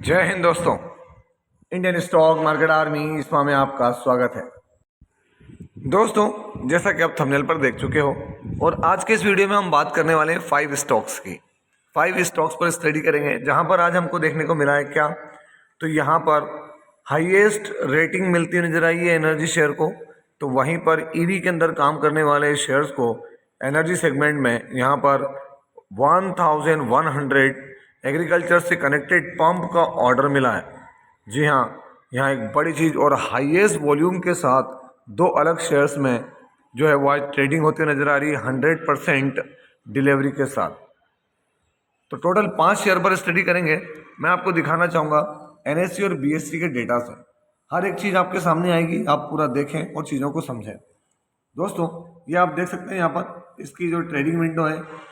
जय हिंद दोस्तों। Indian stock market army इसमें में आपका स्वागत है। दोस्तों, जैसा कि आप थंबनेल पर देख चुके हो और आज के इस वीडियो में हम बात करने वाले हैं 5 स्टॉक्स की। 5 स्टॉक्स पर स्टडी करेंगे, जहां पर आज हमको देखने को मिला है क्या, तो यहाँ पर हाईएस्ट रेटिंग मिलती नजर आई है एनर्जी शेयर को। तो वहीं पर ईवी के अंदर काम करने वाले शेयर्स को एनर्जी सेगमेंट में यहाँ पर 1100 एग्रीकल्चर से कनेक्टेड पंप का ऑर्डर मिला है। जी हाँ, यहाँ एक बड़ी चीज़ और हाईएस्ट वॉल्यूम के साथ दो अलग शेयर्स में जो है वो आज ट्रेडिंग होती नजर आ रही है 100% डिलीवरी के साथ। तो टोटल 5 शेयर पर स्टडी करेंगे। मैं आपको दिखाना चाहूँगा एनएससी और बीएससी के डेटा से। हर एक चीज़ आपके सामने आएगी, आप पूरा देखें और चीज़ों को समझें। दोस्तों, ये आप देख सकते हैं यहाँ पर इसकी जो ट्रेडिंग विंडो है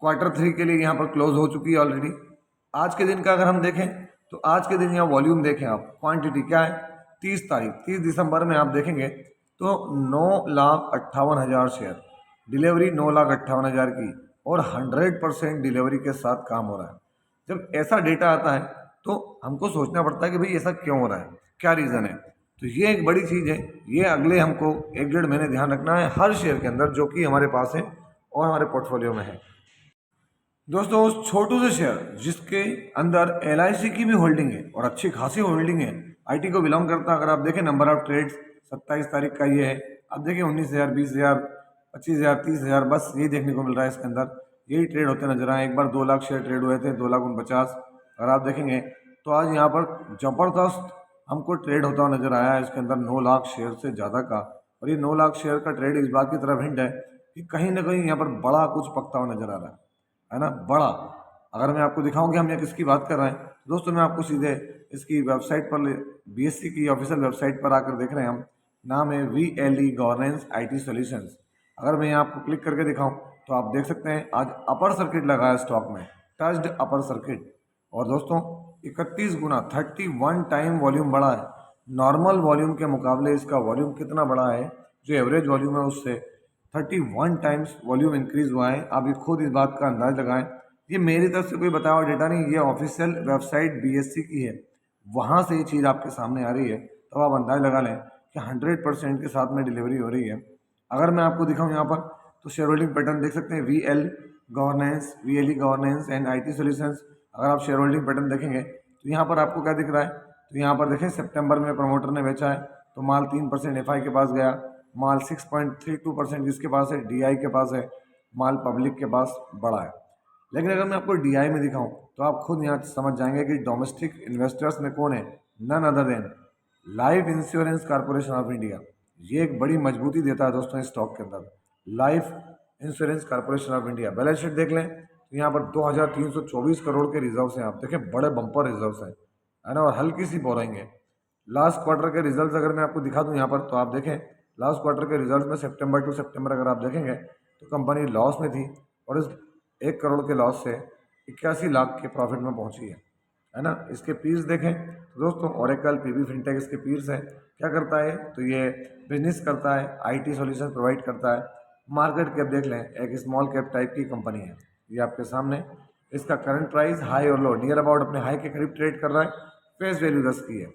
Q3 के लिए यहाँ पर क्लोज हो चुकी है ऑलरेडी। आज के दिन का अगर हम देखें तो आज के दिन यहाँ वॉल्यूम देखें आप, क्वांटिटी क्या है, 30 दिसंबर में आप देखेंगे तो 9,58,000 शेयर, डिलीवरी 9,58,000 की और 100% डिलीवरी के साथ काम हो रहा है। जब ऐसा डेटा आता है तो हमको सोचना पड़ता है कि भाई ऐसा क्यों हो रहा है, क्या रीज़न है। तो ये एक बड़ी चीज़ है, ये अगले हमको 1-1.5 महीने ध्यान रखना है हर शेयर के अंदर जो कि हमारे पास है और हमारे पोर्टफोलियो में है। दोस्तों, उस छोटू से शेयर जिसके अंदर LIC की भी होल्डिंग है और अच्छी खासी होल्डिंग है, IT को बिलोंग करता है। अगर आप देखें नंबर ऑफ ट्रेड्स 27 तारीख का ये है, आप देखें 19,000, 20,000, 25,000, 30,000, बस यही देखने को मिल रहा है इसके अंदर। यही ट्रेड होते नजर आए। एक बार 2 लाख शेयर ट्रेड हुए थे, 2,49,000। अगर आप देखेंगे तो आज यहाँ पर जबरदस्त हमको ट्रेड होता हुआ नजर आया है इसके अंदर 9 लाख शेयर से ज़्यादा का। और ये 9 लाख शेयर का ट्रेड इस बात की तरफ हिंट है कि कहीं ना कहीं यहाँ पर बड़ा कुछ पकता हुआ नजर आ रहा है ना, बड़ा। अगर मैं आपको दिखाऊं कि हम यहाँ किसकी बात कर रहे हैं, तो दोस्तों मैं आपको सीधे इसकी वेबसाइट पर, BSC की ऑफिशियल वेबसाइट पर आकर देख रहे हैं हम। नाम है VLE गवर्नेंस IT सॉल्यूशंस। अगर मैं यहाँ आपको क्लिक करके दिखाऊं तो आप देख सकते हैं आज अपर सर्किट लगा है स्टॉक में, टच्ड अपर सर्किट। और दोस्तों 31 गुना 31 टाइम वॉल्यूम बढ़ा है। नॉर्मल वॉल्यूम के मुकाबले इसका वॉल्यूम कितना बड़ा है, जो एवरेज वॉल्यूम है उससे 31 टाइम्स वॉल्यूम इंक्रीज हुआ है। आप ये खुद इस बात का अंदाज लगाएं। ये मेरी तरफ से कोई बताया हुआ डेटा नहीं, ये ऑफिशियल वेबसाइट BSC की है, वहाँ से ये चीज़ आपके सामने आ रही है। तो आप अंदाज लगा लें कि 100% के साथ में डिलीवरी हो रही है। अगर मैं आपको दिखाऊं यहाँ पर तो शेयर होल्डिंग पैटर्न देख सकते हैं, VLE governance and IT solutions. अगर आप शेयर होल्डिंग पैटर्न देखेंगे तो यहाँ पर आपको क्या दिख रहा है, तो यहाँ पर देखें सितंबर में प्रमोटर ने बेचा है तो माल 3% FI के पास गया, माल 6.32% जिसके पास है, DI के पास है, माल पब्लिक के पास बड़ा है। लेकिन अगर मैं आपको DI में दिखाऊं तो आप खुद यहाँ समझ जाएंगे कि डोमेस्टिक इन्वेस्टर्स में कौन है, none other than Life Insurance Corporation of India. ये एक बड़ी मजबूती देता है दोस्तों इस स्टॉक के अंदर, life Insurance Corporation of India. Balance sheet देख लें तो यहाँ पर 2,324 करोड़ के रिजर्व्स हैं। आप देखें बड़े बम्पर रिजर्व्स हैं, है ना, और हल्की सी बोरिंग है। लास्ट क्वार्टर के रिजल्ट्स अगर मैं आपको दिखा दूं यहाँ पर तो आप देखें लास्ट क्वार्टर के रिजल्ट्स में सितंबर टू सितंबर अगर आप देखेंगे तो कंपनी लॉस में थी और इस 1 करोड़ के लॉस से 81 लाख के प्रॉफिट में पहुंची है ना। इसके पीर्स देखें तो दोस्तों ओरेकल, PB फिनटेक इसके पीर्स हैं। क्या करता है, तो ये बिजनेस करता है, IT सॉल्यूशन प्रोवाइड करता है। मार्केट कैप देख लें, एक स्मॉल कैप टाइप की कंपनी है ये आपके सामने। इसका करंट प्राइस हाई और लो नियर अबाउट अपने हाई के करीब ट्रेड कर रहा है। फेस वैल्यू 10 की है।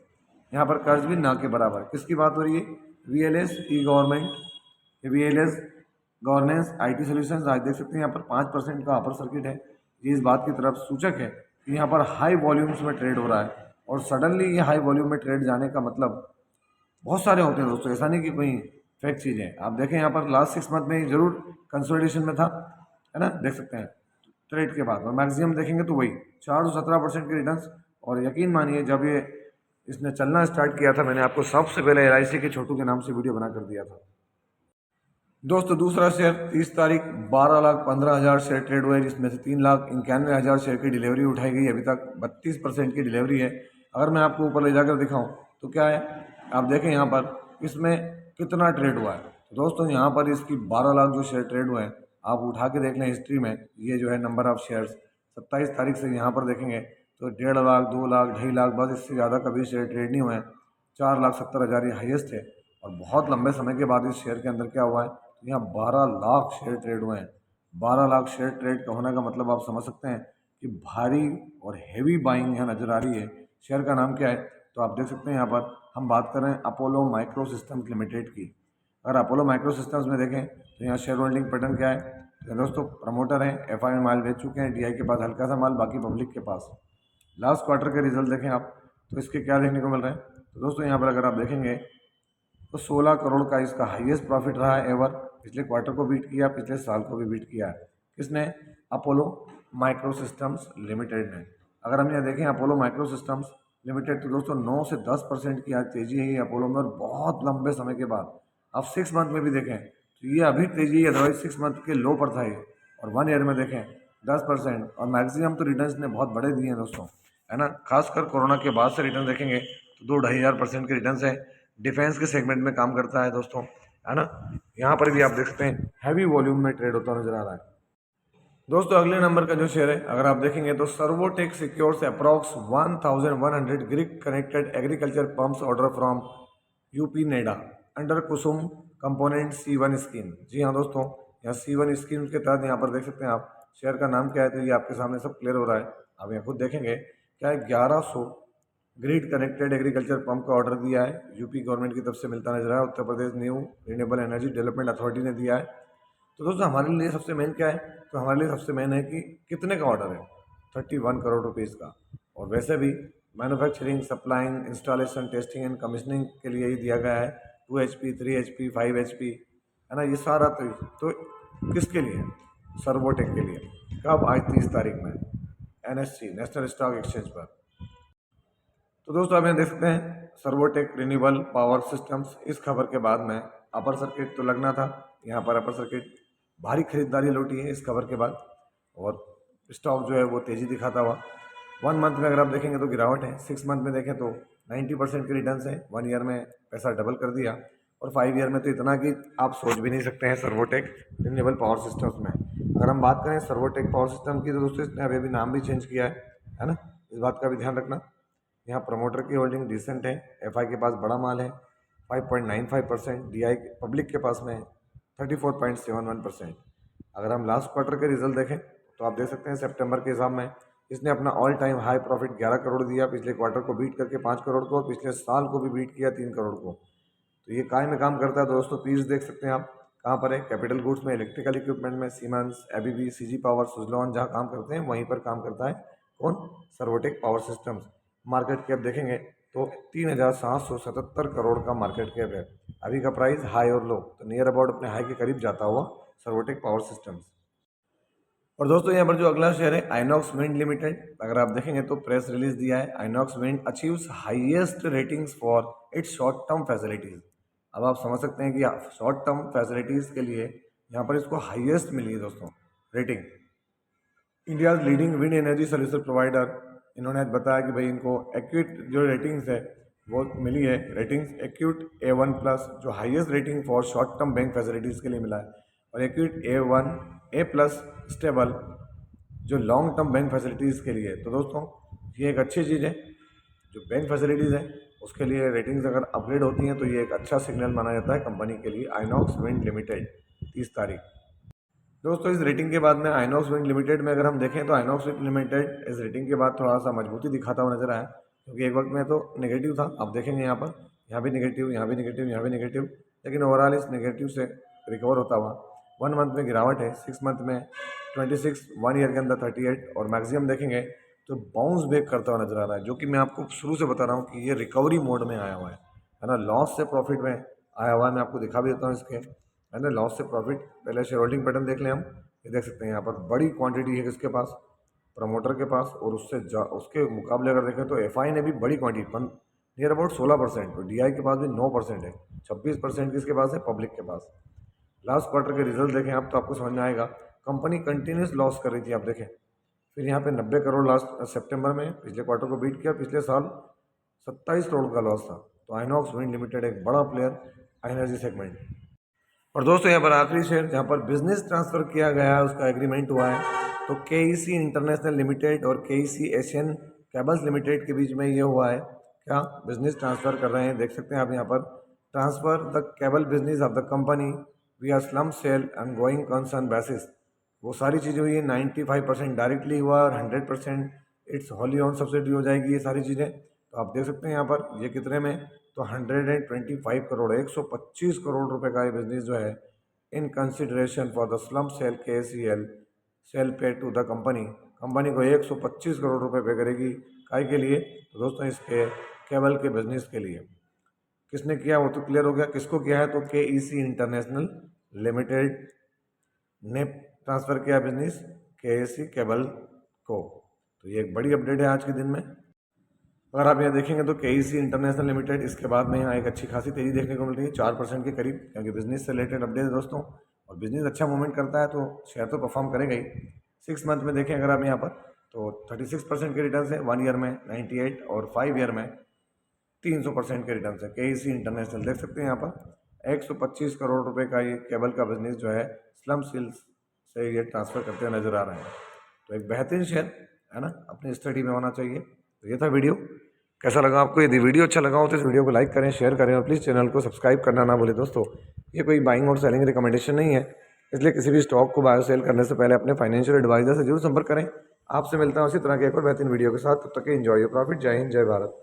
यहाँ पर कर्ज भी ना के बराबर। किसकी बात हो रही है, VLS गवर्नेंस IT सॉल्यूशंस। आज देख सकते हैं यहाँ पर 5% का अपर सर्किट है। ये इस बात की तरफ सूचक है कि यहाँ पर हाई वॉल्यूम्स में ट्रेड हो रहा है। और सडनली ये हाई वॉल्यूम में ट्रेड जाने का मतलब बहुत सारे होते हैं दोस्तों, ऐसा नहीं कि कोई फेक चीज़ है। आप देखें यहाँ पर लास्ट 6 मंथ में जरूर कंसोलिडेशन में था, है ना, देख सकते हैं ट्रेड के बाद। और मैक्सिमम देखेंगे तो वही 417% के रिटर्न्स। और यकीन मानिए जब ये इसने चलना स्टार्ट किया था, मैंने आपको सबसे पहले LIC के छोटू के नाम से वीडियो बना कर दिया था। दोस्तों दूसरा शेयर 30 तारीख 12,15,000 शेयर ट्रेड हुए, जिसमें से 3,91,000 शेयर की डिलीवरी उठाई गई। अभी तक 32% की डिलीवरी है। अगर मैं आपको ऊपर ले जाकर दिखाऊं तो क्या है, आप देखें यहाँ पर इसमें कितना ट्रेड हुआ है। तो दोस्तों यहाँ पर इसकी 12 लाख जो शेयर ट्रेड हुए हैं, आप उठा के देख लें हिस्ट्री में, ये जो है नंबर ऑफ शेयर्स 27 तारीख से यहाँ पर देखेंगे तो 1.5 लाख, 2 लाख, 2.5 लाख, बस इससे ज़्यादा कभी शेयर ट्रेड नहीं हुए हैं। 4,70,000 ये हाईएस्ट है। और बहुत लंबे समय के बाद इस शेयर के अंदर क्या हुआ है, तो यहाँ 12 लाख शेयर ट्रेड हुए हैं। 12 लाख शेयर ट्रेड का होने का मतलब आप समझ सकते हैं कि भारी और हैवी बाइंग यहाँ नज़र आ रही है। शेयर का नाम क्या है, तो आप देख सकते हैं यहाँ पर हम बात कर रहे हैं अपोलो माइक्रो सिस्टम्स लिमिटेड की। अगर अपोलो माइक्रो सिस्टम्स में देखें तो यहाँ शेयर होल्डिंग पैटर्न क्या है, तो दोस्तों प्रमोटर हैं, एफआई में माल बेच चुके हैं, डीआई के पास हल्का सा माल, बाकी पब्लिक के पास। लास्ट क्वार्टर के रिजल्ट देखें आप तो इसके क्या देखने को मिल रहा है, तो दोस्तों यहाँ पर अगर आप देखेंगे तो 16 करोड़ का इसका हाईएस्ट प्रॉफिट रहा है एवर। पिछले क्वार्टर को बीट किया, पिछले साल को भी बीट किया है। किसने? अपोलो माइक्रो सिस्टम्स लिमिटेड ने। अगर हम यहाँ देखें अपोलो माइक्रो सिस्टम्स लिमिटेड, तो दोस्तों 9 से 10% की आज तेजी है ये अपोलो में, और बहुत लंबे समय के बाद। आप 6 मंथ में भी देखें तो ये अभी तेजी है, अदरवाइज 6 मंथ के लो पर था ये। और 1 ईयर में देखें 10%, और मैक्सिमम तो रिटर्न्स ने बहुत बड़े दिए हैं दोस्तों, है ना। खासकर कोरोना के बाद से रिटर्न देखेंगे तो 2-2.5% के रिटर्न्स हैं। डिफेंस के सेगमेंट में काम करता है दोस्तों, है ना। यहाँ पर भी आप देख सकते हैं हैवी वॉल्यूम में ट्रेड होता नजर आ रहा है। दोस्तों अगले नंबर का जो शेयर है अगर आप देखेंगे तो Servotech secures approx 1100 grid connected agriculture pumps order from UP NEDA under Kusum component C1 scheme. जी हाँ दोस्तों, यहाँ C1 स्कीम के तहत यहाँ पर देख सकते हैं आप शेयर का नाम क्या है, तो ये आपके सामने सब क्लियर हो रहा है। आप यहाँ खुद देखेंगे क्या है, 1100 ग्रिड कनेक्टेड एग्रीकल्चर पंप का ऑर्डर दिया है, यूपी गवर्नमेंट की तरफ से मिलता नजर है, Uttar Pradesh new renewable energy development authority ने दिया है। तो दोस्तों हमारे लिए सबसे मेन क्या है, तो हमारे लिए सबसे मेन है कि कितने का ऑर्डर है, 31 करोड़ रुपीज़ का। और वैसे भी manufacturing, supplying, installation, testing and commissioning के लिए ही दिया गया है। 2 HP, 3 HP, 5 HP, है ना, ये सारा। तो किसके लिए? सर्वोटेक के लिए। कब? आज 30 तारीख में NSE नेशनल स्टॉक एक्सचेंज पर। तो दोस्तों आप यहाँ देख सकते हैं सर्वोटेक रिन्यूएबल पावर सिस्टम्स। इस खबर के बाद में अपर सर्किट तो लगना था, यहाँ पर अपर सर्किट भारी खरीदारी लौटी है इस खबर के बाद, और स्टॉक जो है वो तेज़ी दिखाता हुआ। 1 मंथ में अगर आप देखेंगे तो गिरावट है, 6 मंथ में देखें तो 90% के रिटर्न है, 1 ईयर में पैसा डबल कर दिया, और 5 ईयर में तो इतना कि आप सोच भी नहीं सकते हैं सर्वोटेक रिन्यूएबल पावर सिस्टम्स में। अगर हम बात करें सर्वोटेक पावर सिस्टम की, तो दोस्तों इसने अभी नाम भी चेंज किया है ना, इस बात का भी ध्यान रखना। यहाँ प्रमोटर की होल्डिंग डिसेंट है, एफआई के पास बड़ा माल है 5.95%, डीआई पब्लिक के पास में 34.71%। अगर हम लास्ट क्वार्टर के रिजल्ट देखें तो आप देख सकते हैं सितंबर के हिसाब में इसने अपना all time high profit 11 crore दिया, पिछले क्वार्टर को बीट करके 5 करोड़ को, और पिछले साल को भी बीट किया 3 करोड़ को। तो ये काय में काम करता है दोस्तों, पीस देख सकते हैं आप कहाँ पर है, कैपिटल गुड्स में, इलेक्ट्रिकल इक्विपमेंट में, siemens, ABB, CG power, Suzlon जहाँ काम करते हैं वहीं पर काम करता है कौन? Servotech power systems. Market cap देखेंगे तो 3,777 करोड़ का मार्केट कैप है। अभी का प्राइस हाई और लो तो नियर अबाउट अपने हाई के करीब जाता हुआ सर्वोटेक पावर सिस्टम्स। और दोस्तों यहाँ पर जो अगला शेयर है आइनॉक्स विंड लिमिटेड, अगर आप देखेंगे तो प्रेस रिलीज दिया है, INOX wind achieves highest ratings for its short term facilities. अब आप समझ सकते हैं कि शॉर्ट टर्म फैसिलिटीज के लिए यहाँ पर इसको हाईएस्ट मिली है दोस्तों rating. India leading wind energy service provider, इन्होंने आज बताया कि भाई इनको एक्यूट जो रेटिंग्स है वो मिली है, रेटिंग्स एक्यूट A1+, जो highest rating for short term bank facilities के लिए मिला है, और एक्यूट A1 A+ स्टेबल जो लॉन्ग टर्म बैंक फैसिलिटीज़ के लिए। तो दोस्तों ये एक अच्छी चीज़ है, जो बैंक फैसिलिटीज़ है उसके लिए रेटिंग्स अगर अपग्रेड होती हैं तो ये एक अच्छा सिग्नल माना जाता है कंपनी के लिए। आइनॉक्स विंड लिमिटेड 30 तारीख। दोस्तों इस रेटिंग के बाद में आइनॉक्स विंड लिमिटेड में अगर हम देखें तो आइनॉक्स विंड लिमिटेड इस रेटिंग के बाद थोड़ा सा मजबूती दिखाता हुआ नजर आया, क्योंकि एक वक्त में तो नेगेटिव था। आप देखेंगे यहाँ भी नेगेटिव, यहाँ भी नेगेटिव, यहाँ भी नेगेटिव, लेकिन ओवरऑल इस नेगेटिव से रिकवर होता हुआ 1 मंथ में गिरावट है, 6 मंथ में 26, 1 ईयर के अंदर 38, और मैक्सिमम देखेंगे तो बाउंस बैक करता हुआ नजर आ रहा है, जो कि मैं आपको शुरू से बता रहा हूँ कि ये रिकवरी मोड में आया हुआ है ना, लॉस से प्रॉफिट में आया हुआ है। मैं आपको दिखा भी देता हूँ इसके, है ना, लॉस से प्रॉफिट। पहले शेयर होल्डिंग पैटर्न देख लें हम, ये देख सकते हैं यहाँ पर बड़ी क्वांटिटी है किसके पास, प्रमोटर के पास, और उसके मुकाबले अगर देखें तो एफआई ने भी बड़ी क्वांटिटी नियर अबाउट 16%, और डीआई के पास भी 9% है, 26% किसके पास है, पब्लिक के पास। लास्ट क्वार्टर के रिजल्ट देखें आप तो आपको समझ में आएगा, कंपनी कंटिन्यूस लॉस कर रही थी, आप देखें, फिर यहाँ पे 90 करोड़ लास्ट सितंबर में पिछले क्वार्टर को बीट किया, पिछले साल 27 करोड़ का लॉस था। तो आइनॉक्स विंड लिमिटेड एक बड़ा प्लेयर एनर्जी सेगमेंट। और दोस्तों यहाँ पर आखिरी शेयर जहाँ पर बिजनेस ट्रांसफर किया गया है उसका एग्रीमेंट हुआ है, तो केईसी इंटरनेशनल लिमिटेड और केईसी एशियन केबल्स लिमिटेड के बीच में ये हुआ है, क्या बिजनेस ट्रांसफर कर रहे हैं, देख सकते हैं आप यहाँ पर, transfer the cable business of the company we are slump sale and going concern basis वो सारी चीज़ें हुई है। 95% डायरेक्टली हुआ और 100% इट्स होली ऑन सब्सिडी हो जाएगी ये सारी चीज़ें। तो आप देख सकते हैं यहाँ पर ये कितने में, तो 125 करोड़, 125 करोड़ रुपए का ये बिजनेस जो है in consideration for the slump sale KCL sale pay to the company को 125 करोड़ रुपए पे करेगी। काय के लिए? तो दोस्तों इसके केबल के बिजनेस के लिए। किसने किया वो तो क्लियर हो गया, किसको किया है, तो KEC इंटरनेशनल लिमिटेड ने ट्रांसफ़र किया बिजनेस KEC केबल को। तो ये एक बड़ी अपडेट है आज के दिन में। अगर आप यहाँ देखेंगे तो KEC इंटरनेशनल लिमिटेड इसके बाद में यहाँ एक अच्छी खासी तेज़ी देखने को मिल रही है 4% के करीब, क्योंकि बिजनेस से रिलेटेड अपडेट है दोस्तों। और बिजनेस अच्छा मूवमेंट करता है तो शेयर तो परफॉर्म करेगा ही। 6 मंथ में देखें अगर आप यहाँ पर तो 36% के रिटर्न है, 1 ईयर में 98 और 5 ईयर में 300% के रिटर्न है। KEC इंटरनेशनल देख सकते हैं यहाँ पर 125 करोड़ रुपए का ये केबल का बिजनेस जो है स्लम सेल्स से ये ट्रांसफ़र करते हुए नजर आ रहे हैं। तो एक बेहतरीन शेयर है ना, अपनी स्टडी में होना चाहिए। तो ये था वीडियो, कैसा लगा आपको? यदि वीडियो अच्छा लगा हो तो इस वीडियो को लाइक करें, शेयर करें और प्लीज़ चैनल को सब्सक्राइब करना ना भूलें दोस्तों। ये कोई बाइंग और सेलिंग रिकमेंडेशन नहीं है, इसलिए किसी भी स्टॉक को बाय और सेल करने से पहले अपने फाइनेंशियल एडवाइजर से जरूर संपर्क करें। आपसे मिलता हूँ इसी तरह के एक और बेहतरीन वीडियो के साथ, तब तक एंजॉय योर प्रॉफिट। जय हिंद, जय भारत।